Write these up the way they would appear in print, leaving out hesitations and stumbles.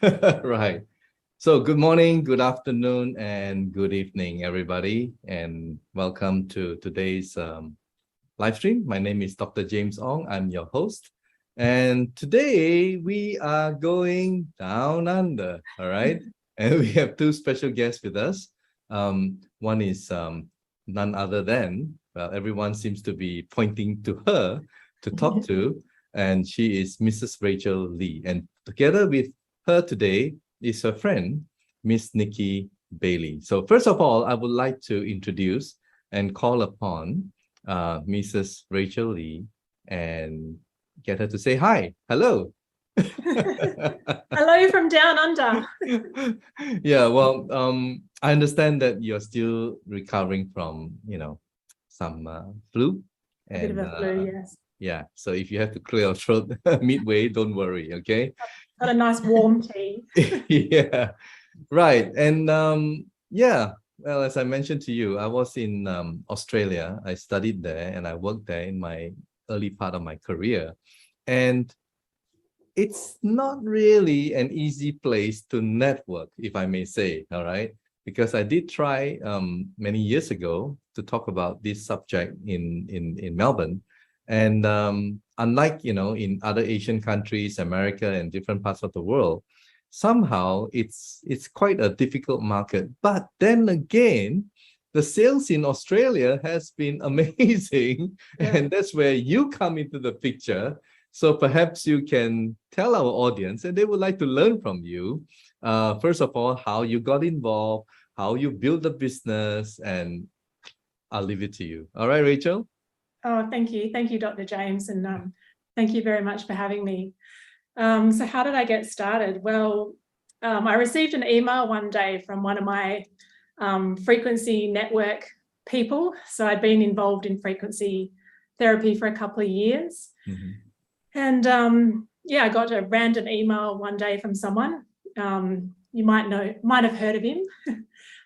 Right. So good morning, good afternoon, and good evening, everybody, and welcome to today's live stream. My name is Dr. James Ong. I'm your host. And today we are going down under, all right? And we have two special guests with us. One is none other than, well, everyone seems to be pointing to her to talk to, and she is Mrs. Rachel Lee. And together with her today is her friend, Miss Nikki Bailey. So first of all, I would like to introduce and call upon Mrs. Rachel Lee and get her to say hi. Hello. Hello from down under. Yeah, well, I understand that you're still recovering from, some flu. A bit of a flu, yes. Yeah, so if you have to clear your throat midway, don't worry, okay? Got a nice warm tea. Yeah, right. And yeah, well, as I mentioned to you, I was in Australia. I studied there and I worked there in my early part of my career. And it's not really an easy place to network, if I may say, all right? Because I did try many years ago to talk about this subject in Melbourne. And unlike, in other Asian countries, America, and different parts of the world, somehow it's quite a difficult market. But then again, the sales in Australia has been amazing. Yeah. And that's where you come into the picture. So perhaps you can tell our audience, and they would like to learn from you, first of all, how you got involved, how you built the business, and I'll leave it to you. All right, Rachel? Oh, thank you. Thank you, Dr. James. And thank you very much for having me. So how did I get started? Well, I received an email one day from one of my frequency network people. So I'd been involved in frequency therapy for a couple of years. Mm-hmm. And yeah, I got a random email one day from someone. You might have heard of him,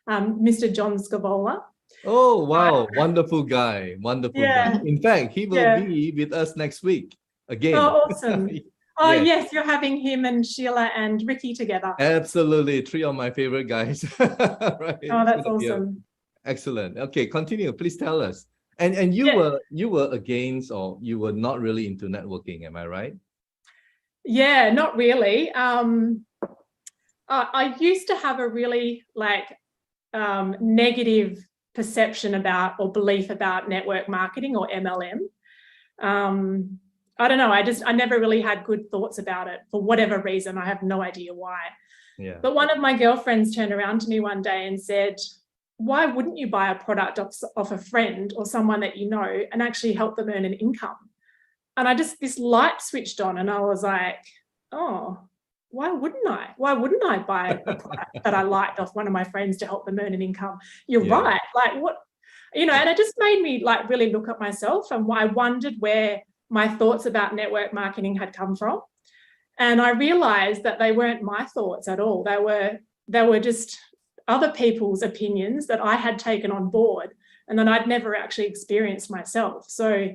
Mr. John Scavola. Oh, wow. Wonderful guy. Wonderful guy. In fact, he will be with us next week again. Oh, awesome. Oh, Yes. yes, you're having him and Sheila and Ricky together. Absolutely. Three of my favorite guys. Right. Oh, that's awesome. Excellent. Okay, continue. Please tell us. And you were against, or you were not really into networking, am I right? Yeah, not really. I used to have a really negative perception about or belief about network marketing or MLM. I don't know. I never really had good thoughts about it for whatever reason. I have no idea why. Yeah. But one of my girlfriends turned around to me one day and said, why wouldn't you buy a product off a friend or someone that you know and actually help them earn an income? And this light switched on and I was like, oh, why wouldn't I? Why wouldn't I buy a product that I liked off one of my friends to help them earn an income? You're right. Like what, and it just made me really look at myself, and I wondered where my thoughts about network marketing had come from. And I realized that they weren't my thoughts at all. They were just other people's opinions that I had taken on board and that I'd never actually experienced myself. So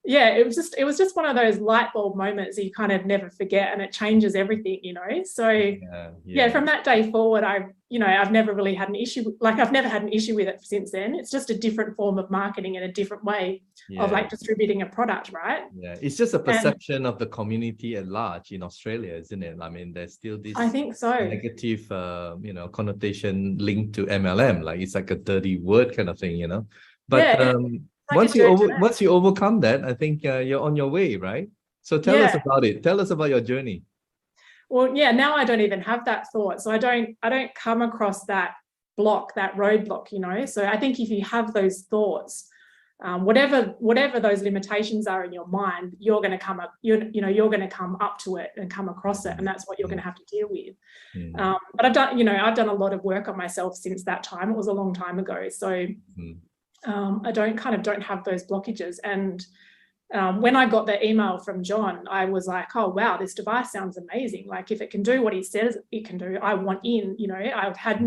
yeah, it was just one of those light bulb moments that you kind of never forget, and it changes everything, So from that day forward, I've never really had an issue. I've never had an issue with it since then. It's just a different form of marketing and a different way of distributing a product, right? Yeah, it's just a perception of the community at large in Australia, isn't it? I mean, there's still this I think so. negative connotation linked to MLM, like it's like a dirty word kind of thing, But once you overcome that, I think you're on your way, right? So tell us about it. Tell us about your journey. Well, yeah, now I don't even have that thought. So I don't come across that roadblock, So I think if you have those thoughts, whatever those limitations are in your mind, you're going to come up, you're going to come up to it and come across it, and that's what you're going to have to deal with. But I've done a lot of work on myself since that time. It was a long time ago, so I don't have those blockages. And when I got the email from John, I was like, oh wow, this device sounds amazing. Like if it can do what he says it can do, I want in. I had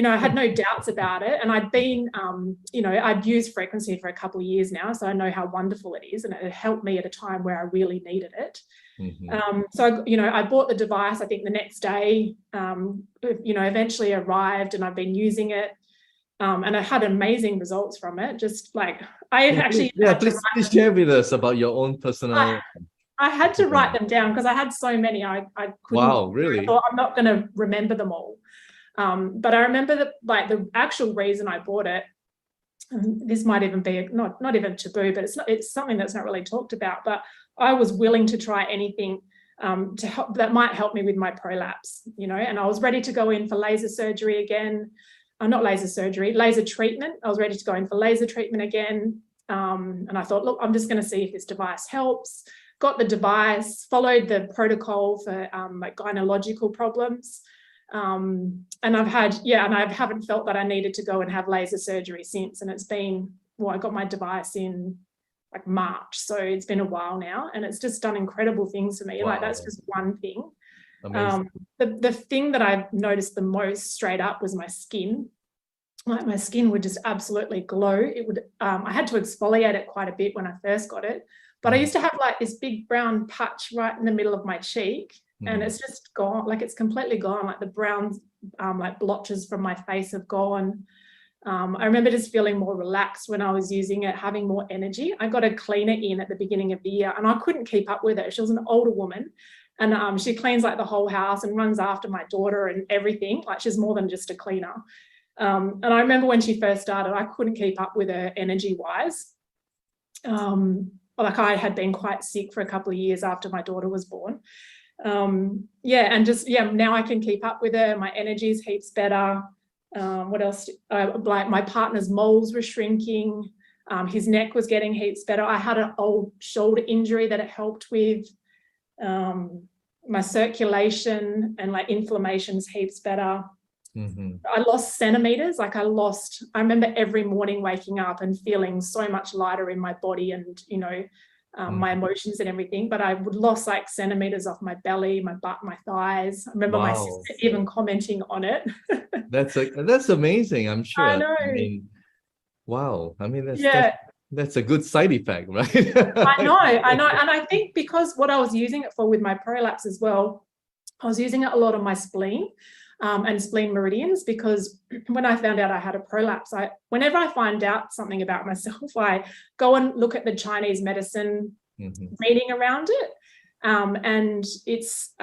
I had no doubts about it. And I'd been, I'd used frequency for a couple of years now, so I know how wonderful it is, and it had helped me at a time where I really needed it. So, I bought the device, I think the next day, eventually arrived, and I've been using it. And I had amazing results from it. Just like please share with us about your own personal. I had to write them down because I had so many. I couldn't. Wow, really? I thought I'm not going to remember them all. But I remember that, like, the actual reason I bought it. And this might even be not even taboo, but it's something that's not really talked about. But I was willing to try anything to help that might help me with my prolapse. And I was ready to go in for laser surgery again. Not laser surgery, laser treatment. I was ready to go in for laser treatment again. And I thought, look, I'm just going to see if this device helps. Got the device, followed the protocol for like gynecological problems. And I haven't felt that I needed to go and have laser surgery since. And it's been, I got my device in like March. So it's been a while now, and it's just done incredible things for me. Wow. Like, that's just one thing. The thing that I noticed the most straight up was my skin. Like, my skin would just absolutely glow. It would. I had to exfoliate it quite a bit when I first got it, but I used to have like this big brown patch right in the middle of my cheek, and it's just gone. Like, it's completely gone. Like, the brown like blotches from my face have gone. I remember just feeling more relaxed when I was using it, having more energy. I got a cleaner in at the beginning of the year, and I couldn't keep up with her. She was an older woman. And she cleans like the whole house and runs after my daughter and everything. Like, she's more than just a cleaner. And I remember when she first started, I couldn't keep up with her energy-wise. Like, I had been quite sick for a couple of years after my daughter was born. Now I can keep up with her. My energy is heaps better. What else? Like, my partner's moles were shrinking. His neck was getting heaps better. I had an old shoulder injury that it helped with. My circulation and like inflammation's heaps better. I lost centimeters. Like, I remember every morning waking up and feeling so much lighter in my body and, my emotions and everything. But I would lost like centimeters off my belly, my butt, my thighs. I remember my sister even commenting on it. That's amazing, I'm sure. I know. I mean, wow. I mean, that's that's a good side effect, right? I know. And I think because what I was using it for with my prolapse as well, I was using it a lot on my spleen and spleen meridians, because when I found out I had a prolapse, whenever I find out something about myself, I go and look at the Chinese medicine reading around it. And it's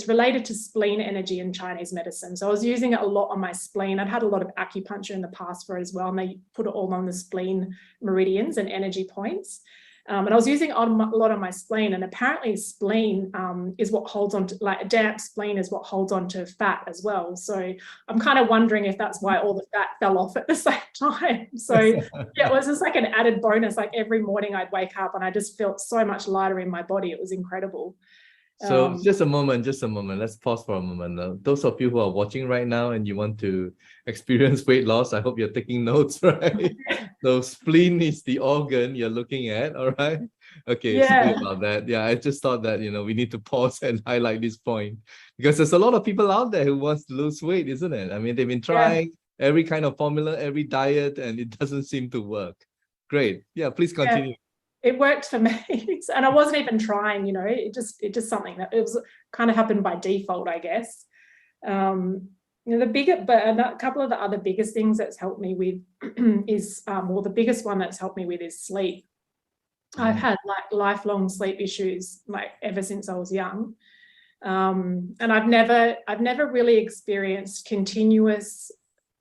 related to spleen energy in Chinese medicine. So I was using it a lot on my spleen. I'd had a lot of acupuncture in the past for as well, and they put it all on the spleen meridians and energy points. And I was using it a lot on my spleen, and apparently spleen is what holds on to, like, a damp spleen is what holds on to fat as well. So I'm kind of wondering if that's why all the fat fell off at the same time. So yeah, it was just like an added bonus. Like, every morning I'd wake up and I just felt so much lighter in my body. It was incredible. So just a moment. Let's pause for a moment. Those of you who are watching right now and you want to experience weight loss, I hope you're taking notes, right? So spleen is the organ you're looking at, all right? Okay, sorry about that. Yeah, I just thought that, we need to pause and highlight this point, because there's a lot of people out there who wants to lose weight, isn't it? I mean, they've been trying every kind of formula, every diet, and it doesn't seem to work. Great. Yeah, please continue. It worked for me, and I wasn't even trying. It just something that it was kind of happened by default, I guess. A couple of the other biggest things that's helped me with is, the biggest one that's helped me with is sleep. I've had like lifelong sleep issues, like, ever since I was young, and I've never really experienced continuous,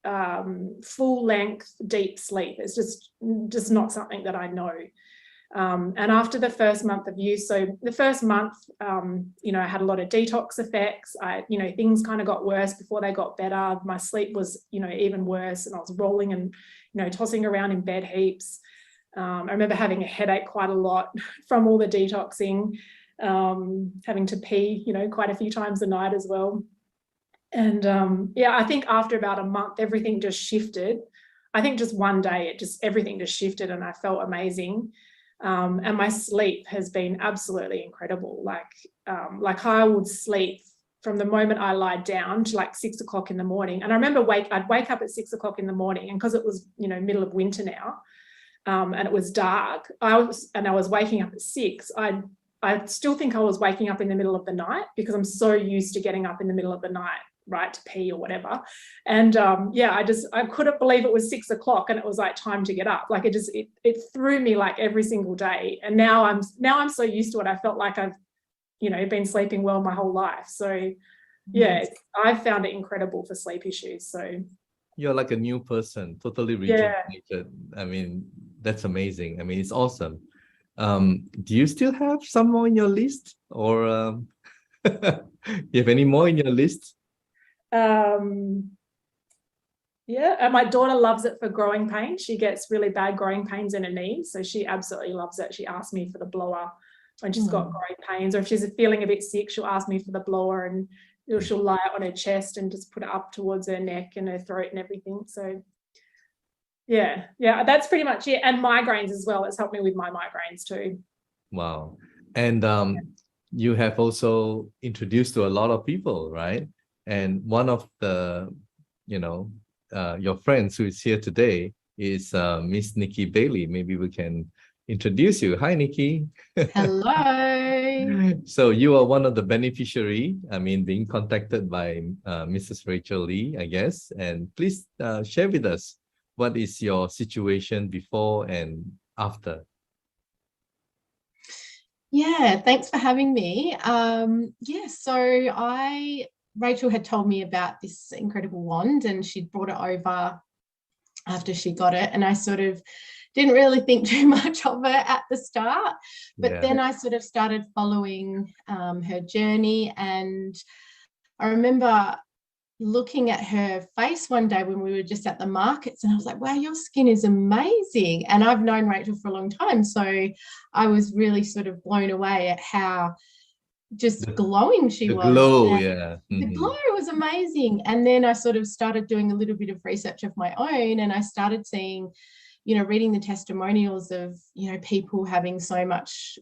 full length deep sleep. It's just not something that I know. And after the first month of use, so the first month, I had a lot of detox effects. Things kind of got worse before they got better. My sleep was, even worse, and I was rolling and, tossing around in bed heaps. I remember having a headache quite a lot from all the detoxing, having to pee, quite a few times a night as well. And I think after about a month, everything just shifted. I think just one day, everything just shifted, and I felt amazing. And my sleep has been absolutely incredible. Like I would sleep from the moment I lied down to like 6 o'clock in the morning. And I remember I'd wake up at 6 o'clock in the morning, and because it was, you know, middle of winter now, and it was dark, I was waking up at 6. I still think I was waking up in the middle of the night because I'm so used to getting up in the middle of the night, right, to pee or whatever. And yeah, I couldn't believe it was 6 o'clock and it was like time to get up. Like it threw me like every single day. And now I'm so used to it. I felt like I've, you know, been sleeping well my whole life. So yeah, I found it incredible for sleep issues. So you're like a new person, totally rejuvenated. I mean, that's amazing. I mean, it's awesome. Do you still have some more in your list, or you have any more in your list? Yeah, and my daughter loves it for growing pains. She gets really bad growing pains in her knees, so she absolutely loves it. She asks me for the blower when she's got growing pains, or if she's feeling a bit sick, she'll ask me for the blower, and she'll lie it on her chest and just put it up towards her neck and her throat and everything. So yeah, that's pretty much it. And migraines as well. It's helped me with my migraines too. Wow. And you have also introduced to a lot of people, right? And one of the, you know, your friends who is here today is Miss Nikki Bailey. Maybe we can introduce you. Hi, Nikki. Hello. So you are one of the beneficiary, I mean, being contacted by Mrs. Rachel Lee, I guess. And please share with us, what is your situation before and after? Yeah, thanks for having me. So Rachel had told me about this incredible wand, and she'd brought it over after she got it, and I sort of didn't really think too much of it at the start, but then I sort of started following her journey, and I remember looking at her face one day when we were just at the markets, and I was like, wow, your skin is amazing. And I've known Rachel for a long time, so I was really sort of blown away at how just glowing she was. Glow, and the glow was amazing. And then I sort of started doing a little bit of research of my own, and I started seeing, you know, reading the testimonials of, you know, people having so much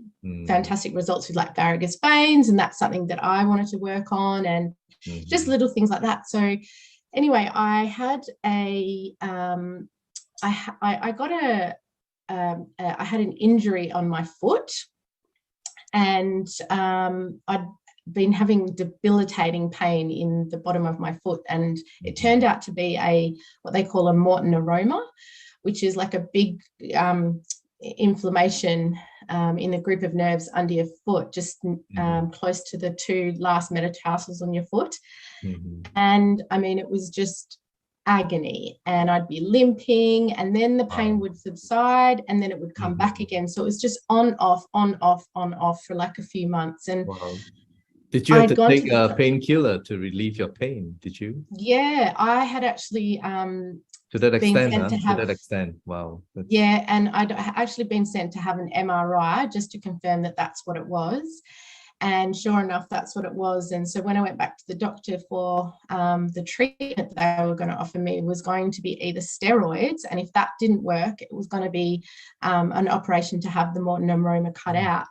fantastic results with like varicose veins, and that's something that I wanted to work on, and just little things like that. So anyway, I had I had an injury on my foot, and I'd been having debilitating pain in the bottom of my foot, and it turned out to be what they call a Morton aroma, which is like a big inflammation in the group of nerves under your foot, just close to the two last metatarsals on your foot. And I mean, it was just agony, and I'd be limping, and then the pain would subside, and then it would come back again. So it was just on, off for like a few months. And did you have to take a painkiller to relieve your pain? Did you? Yeah, I had actually to that extent, wow. Yeah, and I'd actually been sent to have an MRI just to confirm that that's what it was. And sure enough, that's what it was. And so when I went back to the doctor for the treatment that they were going to offer me, was going to be either steroids, and if that didn't work, it was going to be an operation to have the Morton aroma cut out.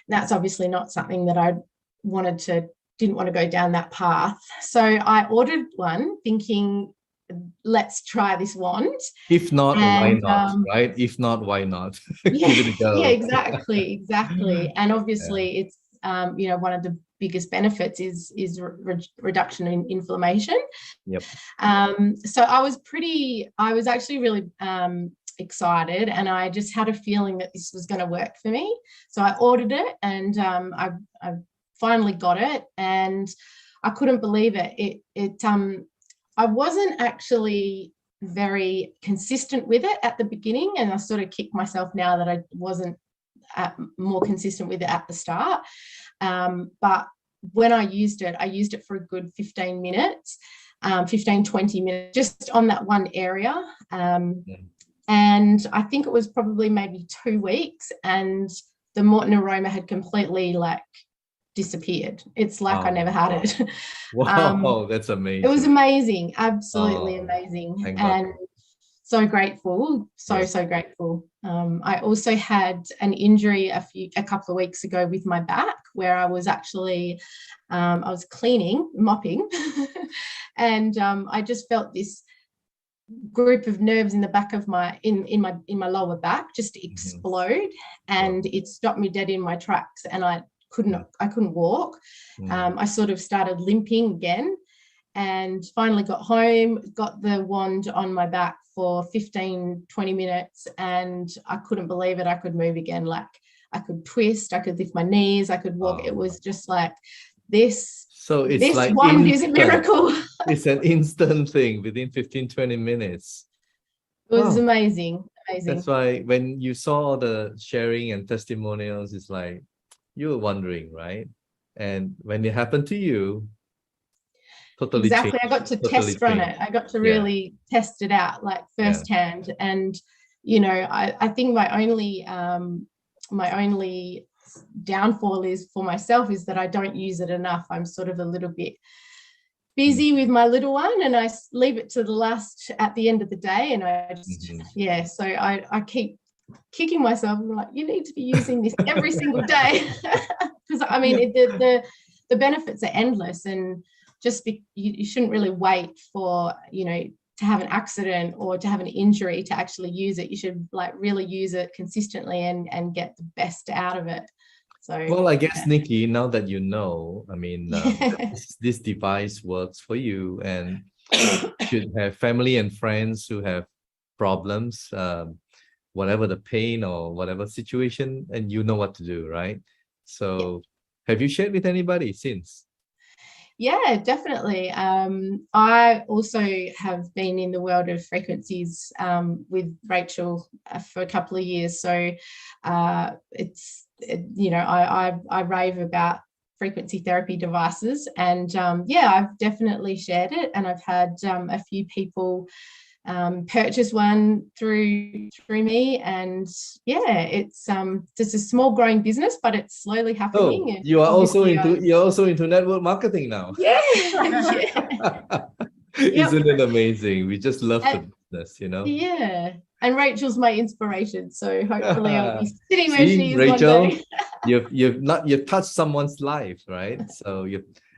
That's obviously not something that I didn't want to go down that path. So I ordered one thinking, let's try this wand. If not, why not, right? If not, why not? Yeah, give it a go. Yeah, exactly. And obviously it's, you know, one of the biggest benefits is reduction in inflammation. Yep. So I was actually really excited, and I just had a feeling that this was going to work for me. So I ordered it, and I finally got it, and I couldn't believe it. I wasn't actually very consistent with it at the beginning, and I sort of kick myself now that I wasn't more consistent with it at the start. But when I used it for a good 15 minutes, 20 minutes, just on that one area. And I think it was probably maybe 2 weeks, and the Morton aroma had completely like disappeared. It's like I never had it. Wow, that's amazing. It was amazing, absolutely amazing. And so grateful, so grateful. I also had an injury a couple of weeks ago with my back, where I was actually, I was cleaning, mopping, and I just felt this group of nerves in the back of in my lower back just explode, and it stopped me dead in my tracks, and I couldn't walk. I sort of started limping again, and finally got home, got the wand on my back for 15-20 minutes, and I couldn't believe it. I could move again. Like, I could twist, I could lift my knees, I could walk. It was just like this. So it's this like wand is a miracle. It's an instant thing within 15-20 minutes. It was amazing. That's why when you saw the sharing and testimonials, it's like you were wondering, right? And when it happened to you, totally exactly changed, I got to totally test run changed. it. I got to really test it out, like, firsthand. And I think my only downfall is for myself is that I don't use it enough. I'm sort of a little bit busy with my little one, and I leave it to the last at the end of the day, and I just so I keep kicking myself. I'm like, you need to be using this every single day, because I mean the benefits are endless, and just you shouldn't really wait for to have an accident or to have an injury to actually use it. You should like really use it consistently and get the best out of it. So, well, I guess, Nikki, now that you know, I mean, this device works for you, and should have family and friends who have problems, whatever the pain or whatever situation, and you know what to do, right? So have you shared with anybody since? Yeah, definitely. I also have been in the world of frequencies with Rachel for a couple of years. So I rave about frequency therapy devices, and I've definitely shared it, and I've had a few people purchase one through me, and it's just a small growing business, but it's slowly happening. Oh, and you're also into network marketing now. yeah. Isn't it amazing? We just love the business, Yeah, and Rachel's my inspiration, so hopefully I'll be sitting where See, she is Rachel, one day. you've touched someone's life, right? So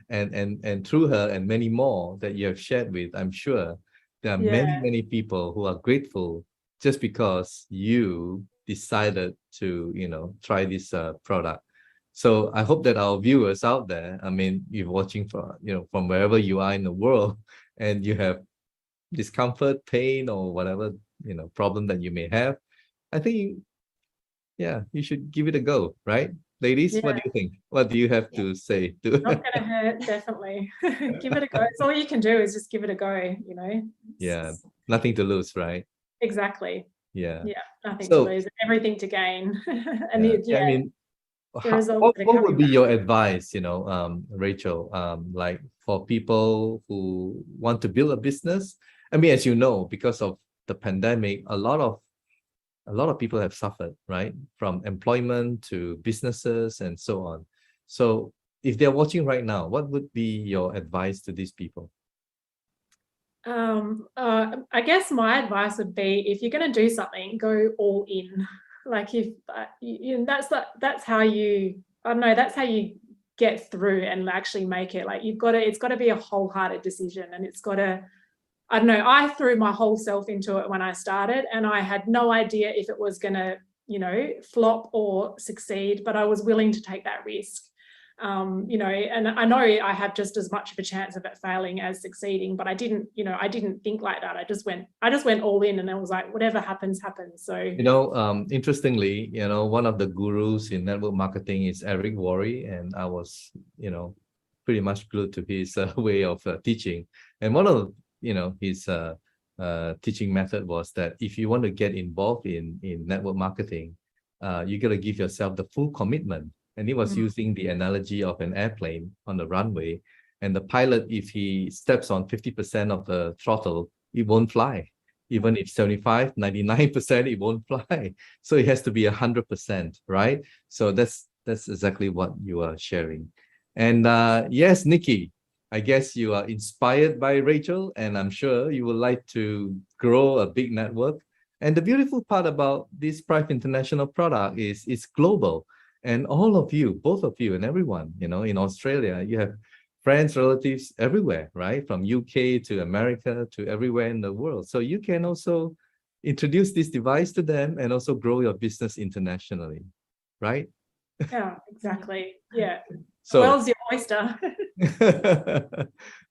and through her and many more that you have shared with, I'm sure there are many people who are grateful just because you decided to try this product. So I hope that our viewers out there, I mean, you're watching from wherever you are in the world, and you have discomfort, pain, or whatever problem that you may have, I think you should give it a go, right? Ladies, what do you think? What do you have to say? Not gonna hurt, definitely. Give it a go. It's all you can do is just give it a go, Yeah, nothing to lose, right? Exactly. Yeah. Nothing to lose, everything to gain. And I mean, what would be your advice, Rachel, like for people who want to build a business? I mean, as you know, because of the pandemic, a lot of people have suffered, right? From employment to businesses and so on. So if they're watching right now, what would be your advice to these people? I guess my advice would be, if you're going to do something, go all in. Like, if that's how you, I don't know, that's how you get through and actually make it. Like, it's got to be a wholehearted decision, and it's got to, I don't know, I threw my whole self into it when I started, and I had no idea if it was going to, flop or succeed, but I was willing to take that risk. And I know I have just as much of a chance of it failing as succeeding, but I didn't think like that. I just went all in, and I was like, whatever happens, happens. So, interestingly, one of the gurus in network marketing is Eric Worre, and I was, pretty much glued to his way of teaching. And one of his teaching method was that if you want to get involved in network marketing, you got to give yourself the full commitment. And he was using the analogy of an airplane on the runway, and the pilot, if he steps on 50% of the throttle, it won't fly. Even if 75, 99%, it won't fly. So it has to be 100%, right? So that's exactly what you are sharing. And yes, Nikki, I guess you are inspired by Rachel, and I'm sure you would like to grow a big network. And the beautiful part about this Prife International product is it's global. And all of you, both of you and everyone, in Australia, you have friends, relatives everywhere, right? From UK to America to everywhere in the world. So you can also introduce this device to them and also grow your business internationally, right? Yeah, exactly. Yeah. So, The world's your oyster.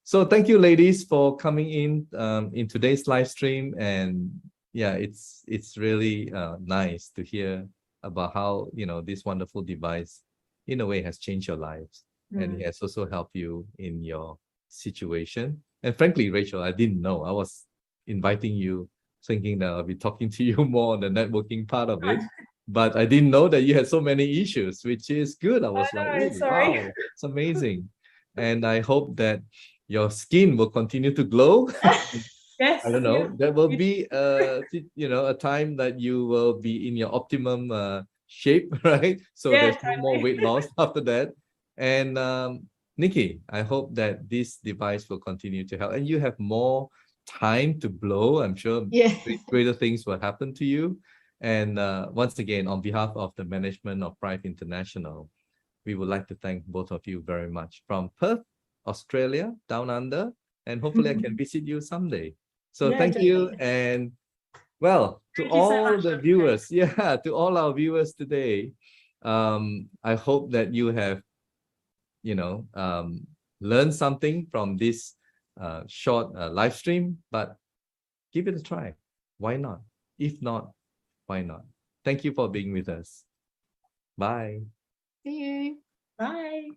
so thank you, ladies, for coming in today's live stream. And yeah, it's really nice to hear about how this wonderful device, in a way, has changed your lives, and it has also helped you in your situation. And frankly, Rachel, I didn't know. I was inviting you, thinking that I'll be talking to you more on the networking part of it. But I didn't know that you had so many issues, which is good. I was like, know, oh, sorry. wow, it's amazing. And I hope that your skin will continue to glow. Yes. I don't know. Yeah. There will be a time that you will be in your optimum shape, right? So Yeah, there's no more totally. weight loss after that. And Nikki, I hope that this device will continue to help, and you have more time to blow. I'm sure Yeah. greater things will happen to you. And once again, on behalf of the management of Prife International, we would like to thank both of you very much from Perth, Australia, down under, and hopefully I can visit you someday. So Yeah, thank you. definitely. And well, to Thank you so all much, the Dr. viewers, to all our viewers today, I hope that you have, learned something from this short live stream, but give it a try. Why not? If not, why not? Thank you for being with us. Bye. See you. Bye.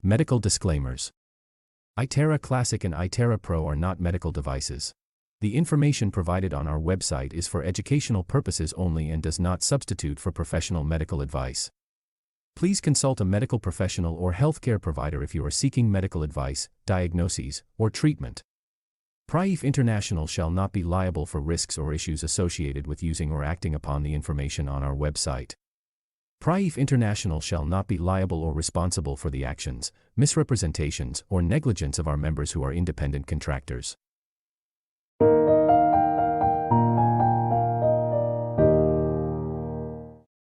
Medical disclaimers. iTerra Classic and iTerra Pro are not medical devices. The information provided on our website is for educational purposes only and does not substitute for professional medical advice. Please consult a medical professional or healthcare provider if you are seeking medical advice, diagnoses, or treatment. Prife International shall not be liable for risks or issues associated with using or acting upon the information on our website. Prife International shall not be liable or responsible for the actions, misrepresentations, or negligence of our members who are independent contractors.